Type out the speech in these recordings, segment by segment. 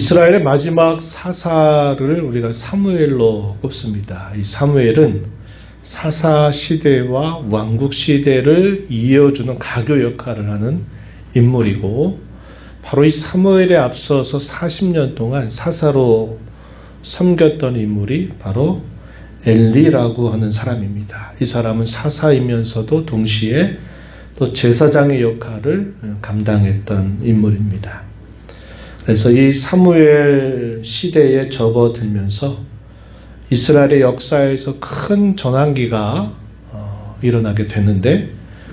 이스라엘의 마지막 사사를 우리가 사무엘로 꼽습니다. 이 사무엘은 사사 시대와 왕국 시대를 이어주는 가교 역할을 하는 인물이고, 바로 이 사무엘에 앞서서 40년 동안 사사로 섬겼던 인물이 바로 엘리라고 하는 사람입니다. 이 사람은 사사이면서도 동시에 또 제사장의 역할을 감당했던 인물입니다. 그래서 이 사무엘 시대에 접어들면서 이스라엘의 역사에서 큰 전환기가 일어나게 되는데,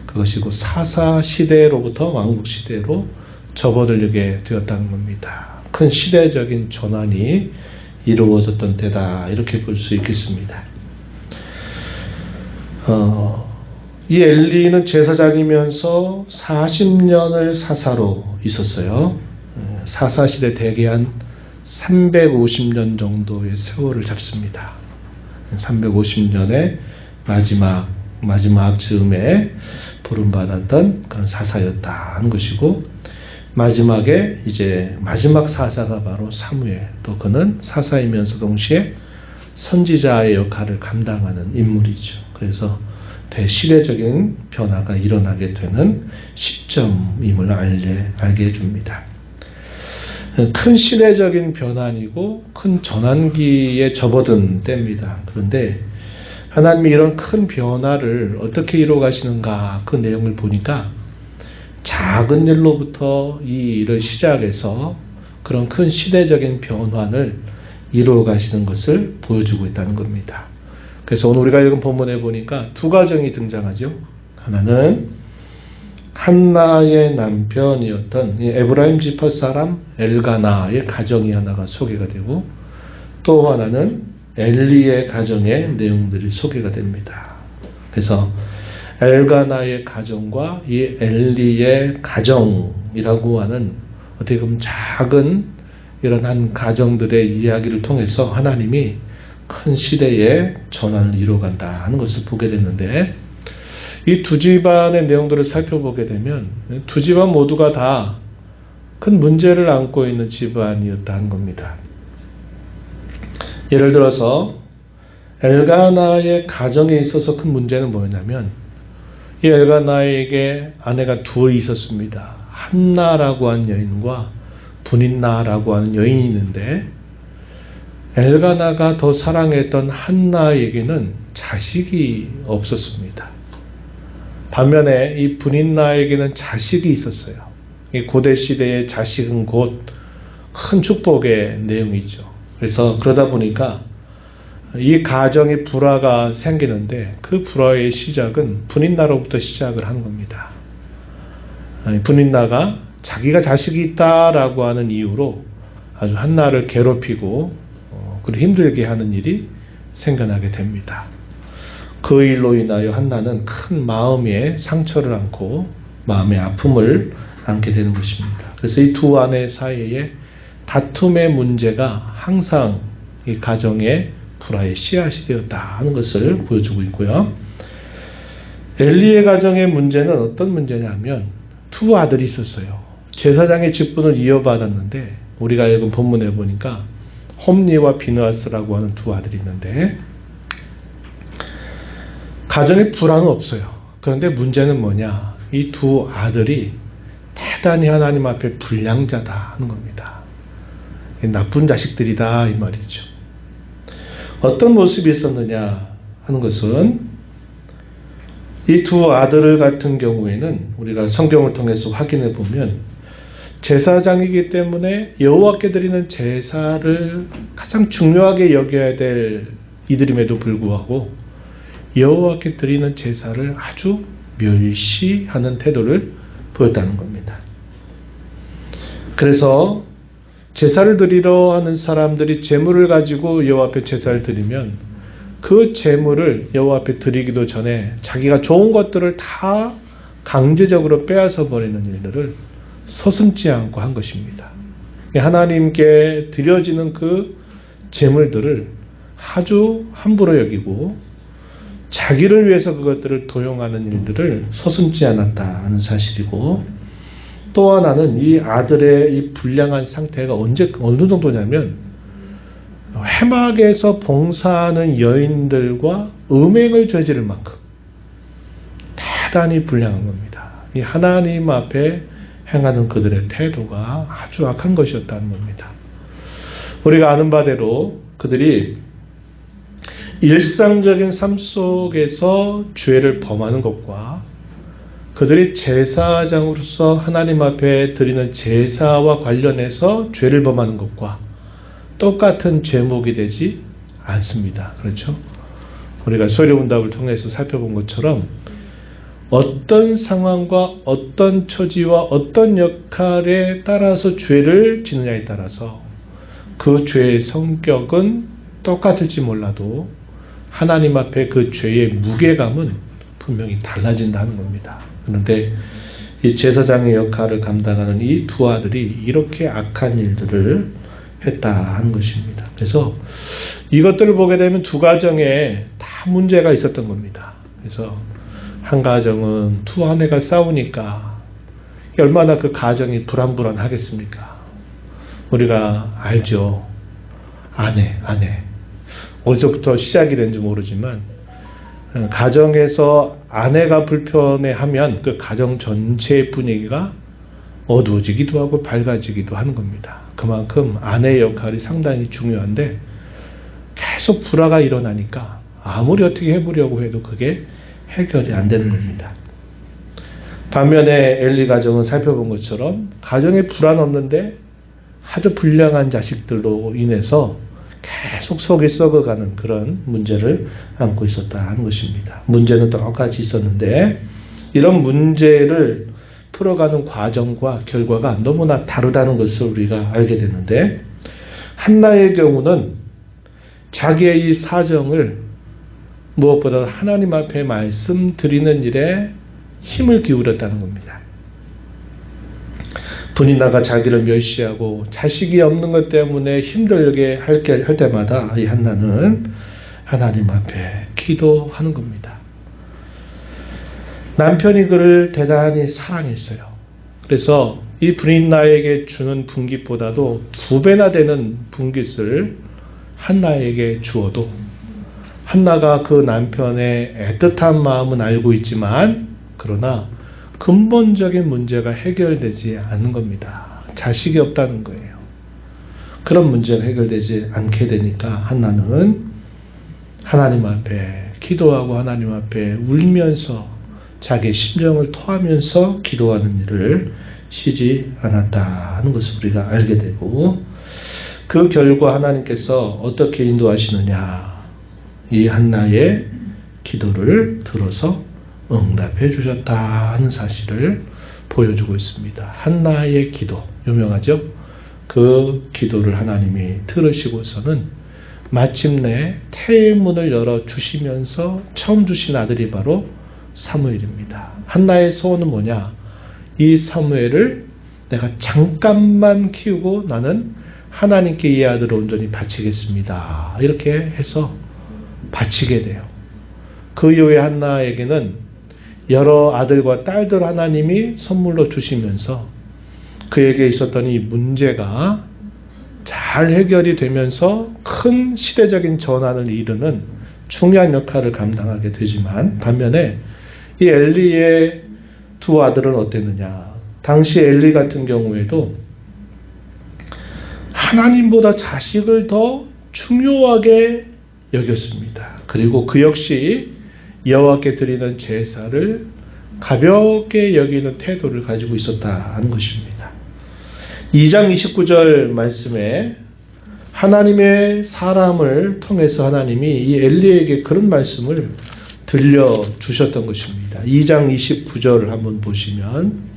그것이 곧 사사 시대로부터 왕국 시대로 접어들게 되었다는 겁니다. 큰 시대적인 전환이 이루어졌던 때다, 이렇게 볼 수 있겠습니다. 이 엘리는 제사장이면서 40년을 사사로 있었어요. 사사시대 대개 한 350년 정도의 세월을 잡습니다. 350년의 마지막 즈음에 부름받았던 그런 사사였다 하는 것이고, 마지막에 이제 마지막 사사가 바로 사무엘, 또 그는 사사이면서 동시에 선지자의 역할을 감당하는 인물이죠. 그래서 대시대적인 변화가 일어나게 되는 시점임을 알게 해줍니다. 큰 시대적인 변환이고 큰 전환기에 접어든 때입니다. 그런데 하나님이 이런 큰 변화를 어떻게 이루어 가시는가, 그 내용을 보니까 작은 일로부터 이 일을 시작해서 그런 큰 시대적인 변환을 이루어 가시는 것을 보여주고 있다는 겁니다. 그래서 오늘 우리가 읽은 본문에 보니까 두 가정이 등장하죠. 하나는 한나의 남편이었던 에브라임 지파 사람 엘가나의 가정이 하나가 소개가 되고, 또 하나는 엘리의 가정의 내용들이 소개가 됩니다. 그래서 엘가나의 가정과 이 엘리의 가정이라고 하는 어떻게 보면 작은 이런 한 가정들의 이야기를 통해서 하나님이 큰 시대의 전환을 이루어간다 하는 것을 보게 됐는데, 이 두 집안의 내용들을 살펴보게 되면 두 집안 모두가 다 큰 문제를 안고 있는 집안이었다는 겁니다. 예를 들어서 엘가나의 가정에 있어서 큰 문제는 뭐냐면, 이 엘가나에게 아내가 둘이 있었습니다. 한나라고 하는 여인과 분인나라고 하는 여인이 있는데, 엘가나가 더 사랑했던 한나에게는 자식이 없었습니다. 반면에 이 분인나에게는 자식이 있었어요. 이 고대 시대의 자식은 곧 큰 축복의 내용이죠. 그래서 그러다 보니까 이 가정에 불화가 생기는데, 그 불화의 시작은 분인나로부터 시작을 하는 겁니다. 분인나가 자기가 자식이 있다라고 하는 이유로 아주 한나를 괴롭히고 그리고 힘들게 하는 일이 생겨나게 됩니다. 그 일로 인하여 한나는 큰 마음의 상처를 안고 마음의 아픔을 안게 되는 것입니다. 그래서 이 두 아내 사이에 다툼의 문제가 항상 이 가정의 불화의 씨앗이 되었다 하는 것을 보여주고 있고요. 엘리의 가정의 문제는 어떤 문제냐면, 두 아들이 있었어요. 제사장의 직분을 이어받았는데, 우리가 읽은 본문에 보니까 홈니와 비느하스라고 하는 두 아들이 있는데, 가정에 불화는 없어요. 그런데 문제는 뭐냐, 이 두 아들이 대단히 하나님 앞에 불량자다 하는 겁니다. 나쁜 자식들이다 이 말이죠. 어떤 모습이 있었느냐 하는 것은, 이 두 아들 같은 경우에는 우리가 성경을 통해서 확인해 보면 제사장이기 때문에 여호와께 드리는 제사를 가장 중요하게 여겨야 될 이들임에도 불구하고 여호와께 드리는 제사를 아주 멸시하는 태도를 보였다는 겁니다. 그래서 제사를 드리러 하는 사람들이 제물을 가지고 여호와 앞에 제사를 드리면 그 제물을 여호와 앞에 드리기도 전에 자기가 좋은 것들을 다 강제적으로 빼앗아 버리는 일들을 서슴지 않고 한 것입니다. 하나님께 드려지는 그 제물들을 아주 함부로 여기고 자기를 위해서 그것들을 도용하는 일들을 서슴지 않았다는 사실이고, 또 하나는 이 아들의 이 불량한 상태가 어느 정도냐면 회막에서 봉사하는 여인들과 음행을 저지를 만큼 대단히 불량한 겁니다. 이 하나님 앞에 행하는 그들의 태도가 아주 악한 것이었다는 겁니다. 우리가 아는 바대로 그들이 일상적인 삶 속에서 죄를 범하는 것과 그들이 제사장으로서 하나님 앞에 드리는 제사와 관련해서 죄를 범하는 것과 똑같은 제목이 되지 않습니다. 그렇죠? 우리가 소리문답을 통해서 살펴본 것처럼 어떤 상황과 어떤 처지와 어떤 역할에 따라서 죄를 지느냐에 따라서 그 죄의 성격은 똑같을지 몰라도 하나님 앞에 그 죄의 무게감은 분명히 달라진다는 겁니다. 그런데 이 제사장의 역할을 감당하는 이 두 아들이 이렇게 악한 일들을 했다 하는 것입니다. 그래서 이것들을 보게 되면 두 가정에 다 문제가 있었던 겁니다. 그래서 한 가정은 두 아내가 싸우니까 얼마나 그 가정이 불안불안하겠습니까? 우리가 알죠. 아내. 어디서부터 시작이 된지 모르지만 가정에서 아내가 불편해하면 그 가정 전체의 분위기가 어두워지기도 하고 밝아지기도 하는 겁니다. 그만큼 아내의 역할이 상당히 중요한데 계속 불화가 일어나니까 아무리 어떻게 해보려고 해도 그게 해결이 안 되는 겁니다. 반면에 엘리 가정은 살펴본 것처럼 가정에 불안 없는데 아주 불량한 자식들로 인해서 계속 속이 썩어가는 그런 문제를 안고 있었다 하는 것입니다. 문제는 똑같이 있었는데 이런 문제를 풀어가는 과정과 결과가 너무나 다르다는 것을 우리가 알게 되는데 한나의 경우는 자기의 이 사정을 무엇보다 하나님 앞에 말씀드리는 일에 힘을 기울였다는 겁니다. 분이나가 자기를 멸시하고 자식이 없는 것 때문에 힘들게 할 때마다 이 한나는 하나님 앞에 기도하는 겁니다. 남편이 그를 대단히 사랑했어요. 그래서 이 분이나에게 주는 분깃보다도 2배나 되는 분깃을 한나에게 주어도 한나가 그 남편의 애틋한 마음은 알고 있지만 그러나 근본적인 문제가 해결되지 않는 겁니다. 자식이 없다는 거예요. 그런 문제가 해결되지 않게 되니까 한나는 하나님 앞에 기도하고 하나님 앞에 울면서 자기의 심정을 토하면서 기도하는 일을 쉬지 않았다 하는 것을 우리가 알게 되고 그 결과 하나님께서 어떻게 인도하시느냐 이 한나의 기도를 들어서 응답해 주셨다 하는 사실을 보여주고 있습니다. 한나의 기도 유명하죠? 그 기도를 하나님이 들으시고서는 마침내 태의 문을 열어주시면서 처음 주신 아들이 바로 사무엘입니다. 한나의 소원은 뭐냐? 이 사무엘을 내가 잠깐만 키우고 나는 하나님께 이 아들을 온전히 바치겠습니다. 이렇게 해서 바치게 돼요. 그 이후에 한나에게는 여러 아들과 딸들 하나님이 선물로 주시면서 그에게 있었던 이 문제가 잘 해결이 되면서 큰 시대적인 전환을 이루는 중요한 역할을 감당하게 되지만 반면에 이 엘리의 두 아들은 어땠느냐? 당시 엘리 같은 경우에도 하나님보다 자식을 더 중요하게 여겼습니다. 그리고 그 역시 여호와께 드리는 제사를 가볍게 여기는 태도를 가지고 있었다 하는 것입니다. 2장 29절 말씀에 하나님의 사람을 통해서 하나님이 이 엘리에게 그런 말씀을 들려주셨던 것입니다. 2장 29절을 한번 보시면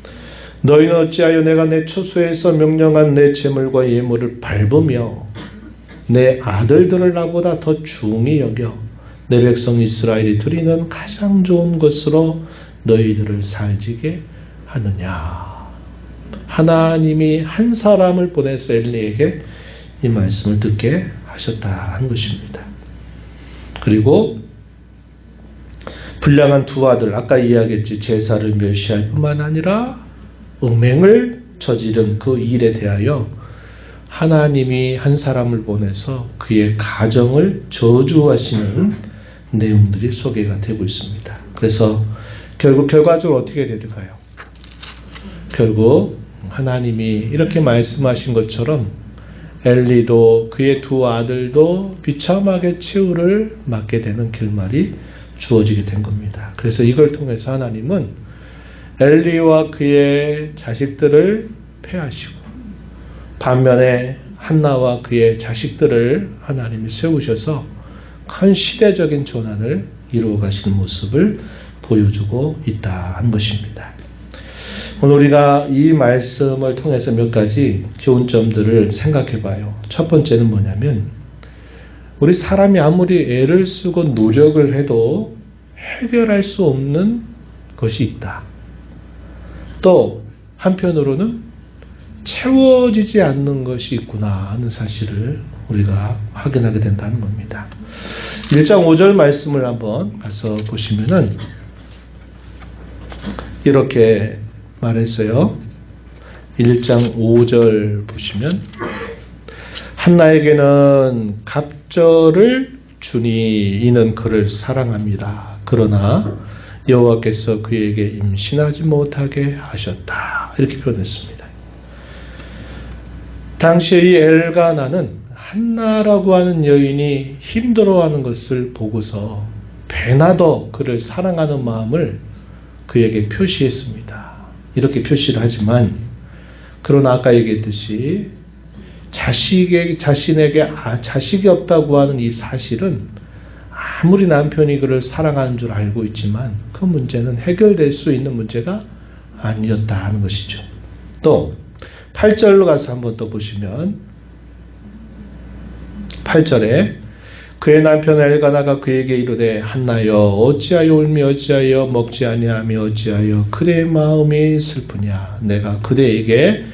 너희는 어찌하여 내가 내 초소에서 명령한 내 제물과 예물을 밟으며 내 아들들을 나보다 더 중히 여겨 내 백성 이스라엘이 드리는 가장 좋은 것으로 너희들을 살지게 하느냐. 하나님이 한 사람을 보내서 엘리에게 이 말씀을 듣게 하셨다 하는 것입니다. 그리고 불량한 두 아들, 아까 이야기했지 제사를 멸시할 뿐만 아니라 음행을 저지른 그 일에 대하여 하나님이 한 사람을 보내서 그의 가정을 저주하시는 내용들이 소개가 되고 있습니다. 그래서 결과적으로 어떻게 될까요? 결국 하나님이 이렇게 말씀하신 것처럼 엘리도 그의 두 아들도 비참하게 최후를 맞게 되는 결말이 주어지게 된 겁니다. 그래서 이걸 통해서 하나님은 엘리와 그의 자식들을 패하시고 반면에 한나와 그의 자식들을 하나님이 세우셔서 큰 시대적인 전환을 이루어 가시는 모습을 보여주고 있다는 것입니다. 오늘 우리가 이 말씀을 통해서 몇 가지 교훈점들을 생각해 봐요. 첫 번째는 뭐냐면 우리 사람이 아무리 애를 쓰고 노력을 해도 해결할 수 없는 것이 있다. 또 한편으로는 채워지지 않는 것이 있구나 하는 사실을 우리가 확인하게 된다는 겁니다. 1장 5절 말씀을 한번 가서 보시면은 이렇게 말했어요. 1장 5절 보시면 한나에게는 갑절을 주니 이는 그를 사랑합니다. 그러나 여호와께서 그에게 임신하지 못하게 하셨다. 이렇게 표현했습니다. 당시에 이 엘가나는 한나라고 하는 여인이 힘들어하는 것을 보고서 배나 더 그를 사랑하는 마음을 그에게 표시했습니다. 이렇게 표시를 하지만 그러나 아까 얘기했듯이 자신에게 자식이 없다고 하는 이 사실은 아무리 남편이 그를 사랑하는 줄 알고 있지만 그 문제는 해결될 수 있는 문제가 아니었다 하는 것이죠. 또 8절로 가서 한번 또 보시면 8절에 그의 남편 엘가나가 그에게 이르되 한나여 어찌하여 울며 어찌하여 먹지 아니하며 어찌하여 그대의 마음이 슬프냐 내가 그대에게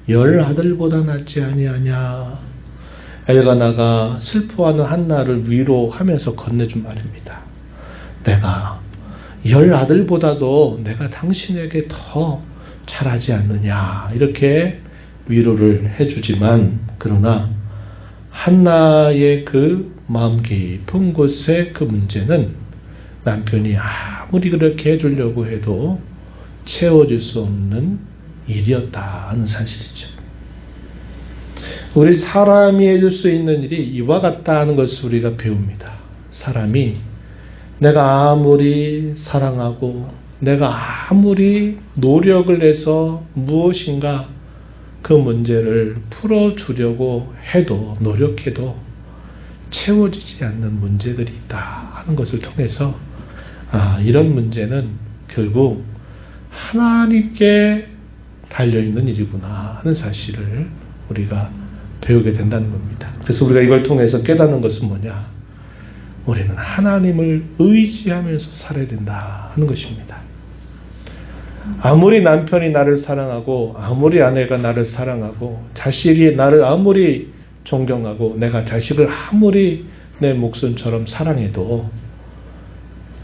10 아들보다 낫지 아니하냐. 엘가나가 슬퍼하는 한나를 위로하면서 건네준 말입니다. 내가 10 아들보다도 내가 당신에게 더 잘하지 않느냐 이렇게 위로를 해주지만 그러나 한나의 그 마음 깊은 곳의 그 문제는 남편이 아무리 그렇게 해주려고 해도 채워줄 수 없는 일이었다 하는 사실이죠. 우리 사람이 해줄 수 있는 일이 이와 같다 하는 것을 우리가 배웁니다. 사람이 내가 아무리 사랑하고 내가 아무리 노력을 해서 무엇인가 그 문제를 풀어주려고 해도 노력해도 채워지지 않는 문제들이 있다 하는 것을 통해서 이런 문제는 결국 하나님께 달려있는 일이구나 하는 사실을 우리가 배우게 된다는 겁니다. 그래서 우리가 이걸 통해서 깨닫는 것은 뭐냐? 우리는 하나님을 의지하면서 살아야 된다 하는 것입니다. 아무리 남편이 나를 사랑하고 아무리 아내가 나를 사랑하고 자식이 나를 아무리 존경하고 내가 자식을 아무리 내 목숨처럼 사랑해도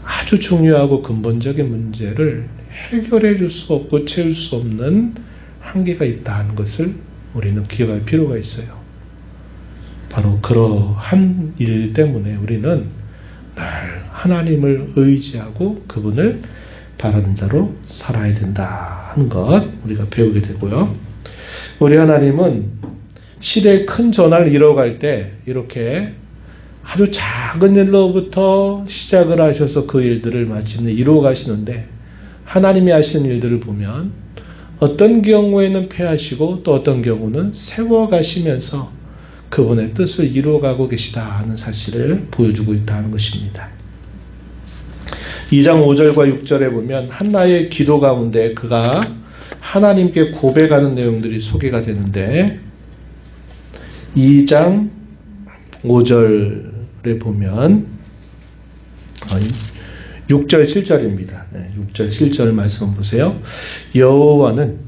아주 중요하고 근본적인 문제를 해결해 줄 수 없고 채울 수 없는 한계가 있다는 것을 우리는 기억할 필요가 있어요. 바로 그러한 일 때문에 우리는 늘 하나님을 의지하고 그분을 바라는 자로 살아야 된다 하는 것 우리가 배우게 되고요. 우리 하나님은 시대의 큰 전환을 이뤄갈 때 이렇게 아주 작은 일로부터 시작을 하셔서 그 일들을 마침내 이루어 가시는데 하나님이 하시는 일들을 보면 어떤 경우에는 패하시고 또 어떤 경우는 세워가시면서 그분의 뜻을 이루어가고 계시다 하는 사실을 보여주고 있다는 것입니다. 2장 5절과 6절에 보면 한나의 기도 가운데 그가 하나님께 고백하는 내용들이 소개가 되는데 2장 5절에 보면 6절 7절입니다. 6절 7절 말씀 보세요. 여호와는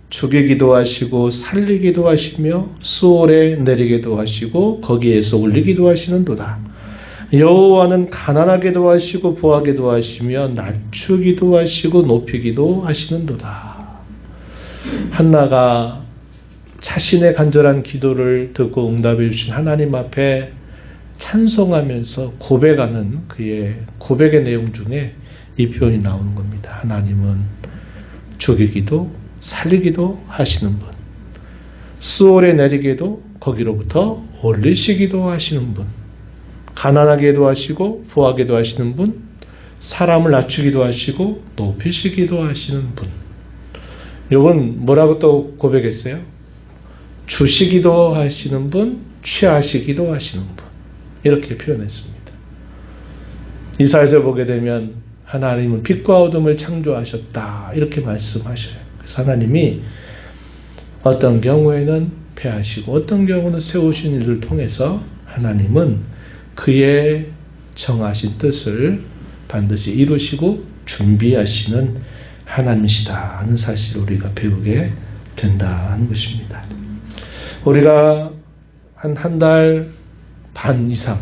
죽이기도 하시고 살리기도 하시며 수월에 내리기도 하시고 거기에서 올리기도 하시는도다. 여호와는 가난하게도 하시고 부하게도 하시며 낮추기도 하시고 높이기도 하시는도다. 한나가 자신의 간절한 기도를 듣고 응답해 주신 하나님 앞에 찬송하면서 고백하는 그의 고백의 내용 중에 이 표현이 나오는 겁니다. 하나님은 죽이기도 살리기도 하시는 분, 수월에 내리게도 거기로부터 올리시기도 하시는 분, 가난하게도 하시고 부하게도 하시는 분, 사람을 낮추기도 하시고 높이시기도 하시는 분. 이건 뭐라고 또 고백했어요? 주시기도 하시는 분, 취하시기도 하시는 분. 이렇게 표현했습니다. 이사야서 보게 되면 하나님은 빛과 어둠을 창조하셨다 이렇게 말씀하셔요. 그래서 하나님이 어떤 경우에는 패하시고 어떤 경우는 세우신 일을 통해서 하나님은 그의 정하신 뜻을 반드시 이루시고 준비하시는 하나님이시다 하는 사실을 우리가 배우게 된다는 것입니다. 우리가 한 달 반 이상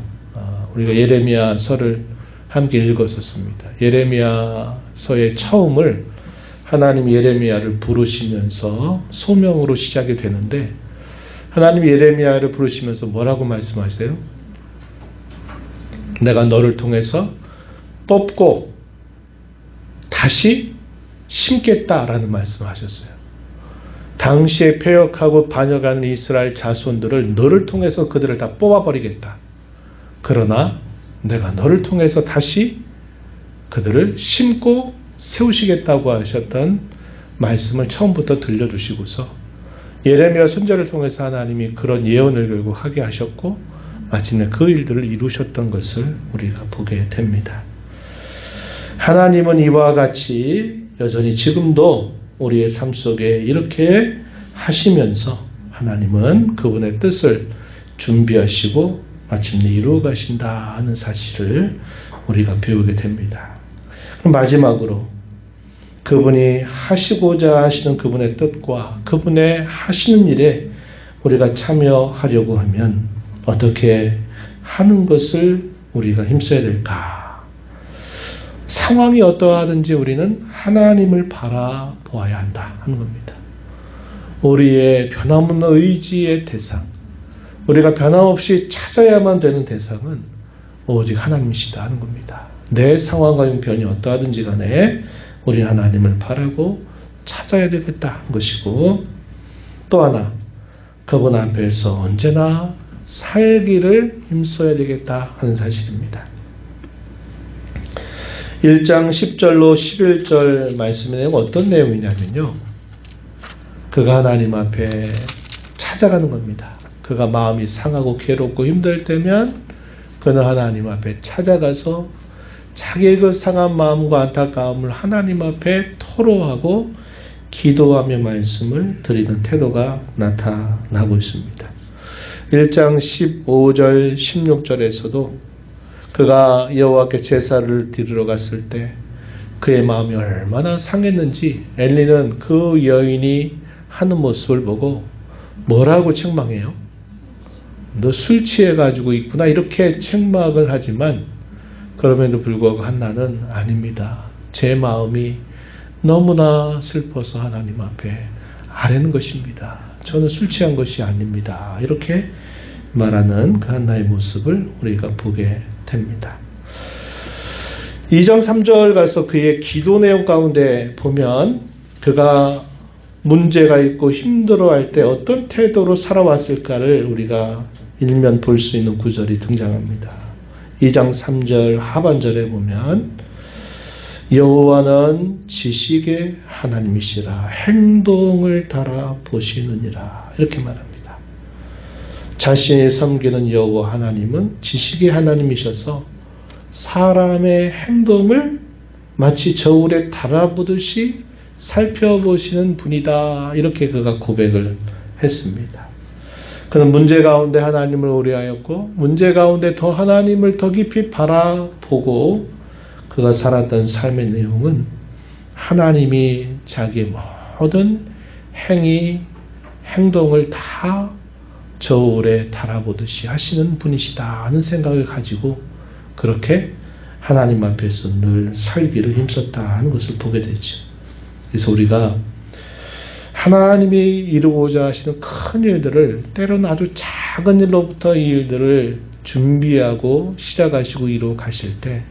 우리가 예레미야서를 함께 읽었었습니다. 예레미야서의 처음을 하나님 예레미야를 부르시면서 소명으로 시작이 되는데 하나님 예레미야를 부르시면서 뭐라고 말씀하세요? 내가 너를 통해서 뽑고 다시 심겠다라는 말씀하셨어요. 당시에 패역하고 반역하는 이스라엘 자손들을 너를 통해서 그들을 다 뽑아버리겠다. 그러나 내가 너를 통해서 다시 그들을 심고 세우시겠다고 하셨던 말씀을 처음부터 들려주시고서 예레미야 선지자를 통해서 하나님이 그런 예언을 결국 하게 하셨고 마침내 그 일들을 이루셨던 것을 우리가 보게 됩니다. 하나님은 이와 같이 여전히 지금도 우리의 삶 속에 이렇게 하시면서 하나님은 그분의 뜻을 준비하시고 마침내 이루어 가신다 하는 사실을 우리가 배우게 됩니다. 그럼 마지막으로 그분이 하시고자 하시는 그분의 뜻과 그분의 하시는 일에 우리가 참여하려고 하면 어떻게 하는 것을 우리가 힘써야 될까? 상황이 어떠하든지 우리는 하나님을 바라보아야 한다 하는 겁니다. 우리의 변함없는 의지의 대상, 우리가 변함없이 찾아야만 되는 대상은 오직 하나님이시다 하는 겁니다. 내 상황과 형편이 어떠하든지 간에 우리는 하나님을 바라고 찾아야 되겠다 하는 것이고 또 하나 그분 앞에서 언제나 살기를 힘써야 되겠다 하는 사실입니다. 1장 10절로 11절 말씀의 내용은 어떤 내용이냐면요. 그가 하나님 앞에 찾아가는 겁니다. 그가 마음이 상하고 괴롭고 힘들 때면 그는 하나님 앞에 찾아가서 자기의 그 상한 마음과 안타까움을 하나님 앞에 토로하고 기도하며 말씀을 드리는 태도가 나타나고 있습니다. 1장 15절 16절에서도 그가 여호와께 제사를 드리러 갔을 때 그의 마음이 얼마나 상했는지 엘리는 그 여인이 하는 모습을 보고 뭐라고 책망해요? 너 술 취해가지고 있구나 이렇게 책망을 하지만 그럼에도 불구하고 한나는 아닙니다. 제 마음이 너무나 슬퍼서 하나님 앞에 아뢰는 것입니다. 저는 술 취한 것이 아닙니다. 이렇게 말하는 그 한나의 모습을 우리가 보게 됩니다. 2장 3절 가서 그의 기도 내용 가운데 보면 그가 문제가 있고 힘들어할 때 어떤 태도로 살아왔을까를 우리가 일면 볼 수 있는 구절이 등장합니다. 2장 3절 하반절에 보면 여호와는 지식의 하나님이시라 행동을 달아 보시느니라 이렇게 말합니다. 자신이 섬기는 여호와 하나님은 지식의 하나님이셔서 사람의 행동을 마치 저울에 달아보듯이 살펴보시는 분이다 이렇게 그가 고백을 했습니다. 그는 문제 가운데 하나님을 의뢰하였고 문제 가운데 더 하나님을 더 깊이 바라보고 그가 살았던 삶의 내용은 하나님이 자기의 모든 행위, 행동을 다 저울에 달아보듯이 하시는 분이시다 하는 생각을 가지고 그렇게 하나님 앞에서 늘 살기를 힘썼다 하는 것을 보게 되죠. 그래서 우리가 하나님이 이루고자 하시는 큰 일들을 때로는 아주 작은 일로부터 이 일들을 준비하고 시작하시고 이루어 가실 때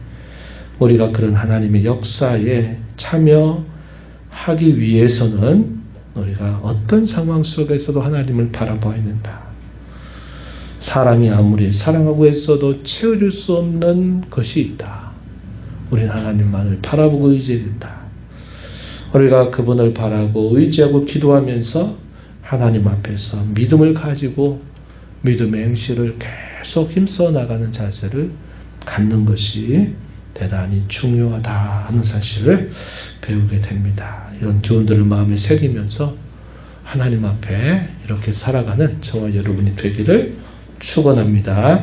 우리가 그런 하나님의 역사에 참여하기 위해서는 우리가 어떤 상황 속에서도 하나님을 바라봐야 된다. 사람이 아무리 사랑하고 했어도 채워줄 수 없는 것이 있다. 우리는 하나님만을 바라보고 의지해야 된다. 우리가 그분을 바라고 의지하고 기도하면서 하나님 앞에서 믿음을 가지고 믿음의 행실을 계속 힘써 나가는 자세를 갖는 것이 대단히 중요하다 하는 사실을 배우게 됩니다. 이런 교훈들을 마음에 새기면서 하나님 앞에 이렇게 살아가는 저와 여러분이 되기를 축원합니다.